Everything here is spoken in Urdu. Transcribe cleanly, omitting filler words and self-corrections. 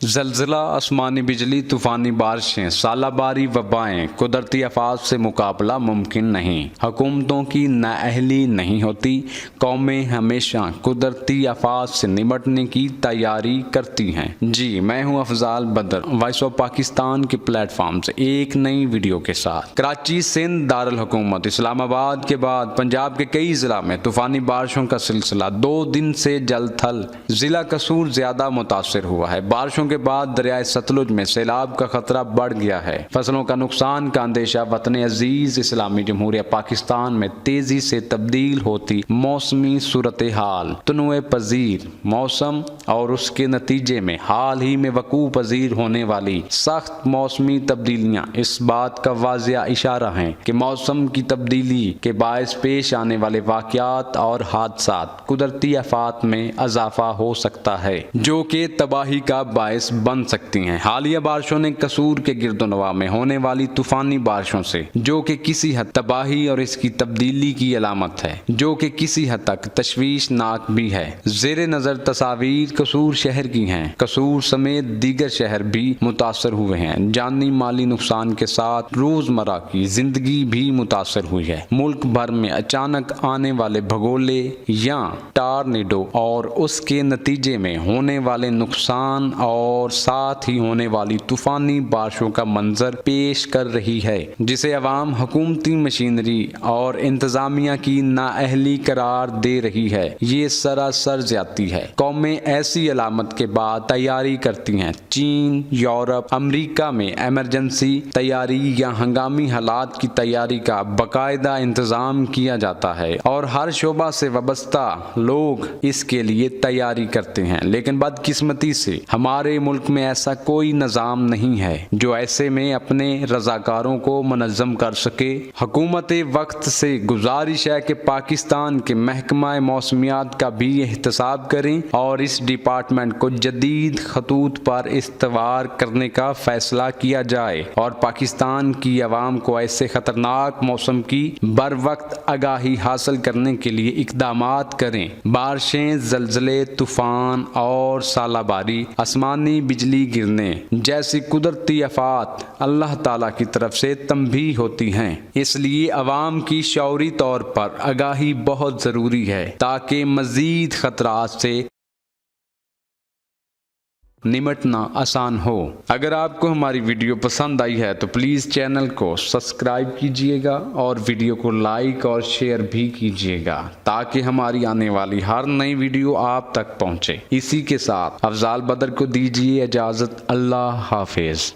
زلزلہ، آسمانی بجلی، طوفانی بارشیں، سالہ باری، وبائیں، قدرتی آفات سے مقابلہ ممکن نہیں۔ حکومتوں کی نااہلی نہیں ہوتی۔ قومیں ہمیشہ قدرتی آفات سے نمٹنے کی تیاری کرتی ہیں۔ جی، میں ہوں افضال بدر، وائس آف پاکستان کے پلیٹ فارم سے ایک نئی ویڈیو کے ساتھ۔ کراچی سندھ دارالحکومت اسلام آباد کے بعد پنجاب کے کئی ضلع میں طوفانی بارشوں کا سلسلہ 2 دن سے جل تھل۔ ضلع قصور زیادہ متاثر ہوا ہے۔ بارشوں کے بعد دریائے ستلج میں سیلاب کا خطرہ بڑھ گیا ہے۔ فصلوں کا نقصان کا اندیشہ۔ وطن عزیز اسلامی جمہوریہ پاکستان میں تیزی سے تبدیل ہوتی موسمی صورتحال، تنوع پذیر موسم اور اس کے نتیجے میں حال ہی میں وقوع پذیر ہونے والی سخت موسمی تبدیلیاں اس بات کا واضح اشارہ ہیں کہ موسم کی تبدیلی کے باعث پیش آنے والے واقعات اور حادثات، قدرتی آفات میں اضافہ ہو سکتا ہے جو کہ تباہی کا باعث بن سکتی ہیں۔ حالیہ بارشوں نے قصور کے گرد و نواح میں ہونے والی طوفانی بارشوں سے، جو کہ کسی حد تباہی اور اس کی تبدیلی کی علامت ہے، جو کہ کسی حد تک تشویشناک بھی ہے۔ زیر نظر تصاویر قصور شہر کی ہیں۔ قصور سمیت دیگر شہر بھی متاثر ہوئے ہیں۔ جانی مالی نقصان کے ساتھ روزمرہ کی زندگی بھی متاثر ہوئی ہے۔ ملک بھر میں اچانک آنے والے بھگولے یا ٹارنیڈو اور اس کے نتیجے میں ہونے والے نقصان اور ساتھ ہی ہونے والی طوفانی بارشوں کا منظر پیش کر رہی ہے، جسے عوام حکومتی مشینری اور انتظامیہ کی نااہلی قرار دے رہی ہے۔ یہ سراسر زیادتی ہے۔ قومیں ایسی علامت کے بعد تیاری کرتی ہیں۔ چین، یورپ، امریکہ میں ایمرجنسی تیاری یا ہنگامی حالات کی تیاری کا باقاعدہ انتظام کیا جاتا ہے اور ہر شعبہ سے وابستہ لوگ اس کے لیے تیاری کرتے ہیں، لیکن بدقسمتی سے ہمارے ملک میں ایسا کوئی نظام نہیں ہے جو ایسے میں اپنے رضاکاروں کو منظم کر سکے۔ حکومت وقت سے گزارش ہے کہ پاکستان کے محکمہ موسمیات کا بھی احتساب کریں اور اس ڈپارٹمنٹ کو جدید خطوط پر استوار کرنے کا فیصلہ کیا جائے اور پاکستان کی عوام کو ایسے خطرناک موسم کی بروقت آگاہی حاصل کرنے کے لیے اقدامات کریں۔ بارشیں، زلزلے، طوفان اور سالہ باری، آسمانی بجلی گرنے جیسی قدرتی آفات اللہ تعالیٰ کی طرف سے تنبیہ ہوتی ہیں۔ اس لیے عوام کی شعوری طور پر آگاہی بہت ضروری ہے تاکہ مزید خطرات سے نمٹنا آسان ہو۔ اگر آپ کو ہماری ویڈیو پسند آئی ہے تو پلیز چینل کو سبسکرائب کیجئے گا اور ویڈیو کو لائک اور شیئر بھی کیجئے گا تاکہ ہماری آنے والی ہر نئی ویڈیو آپ تک پہنچے۔ اسی کے ساتھ افضال بدر کو دیجئے اجازت۔ اللہ حافظ۔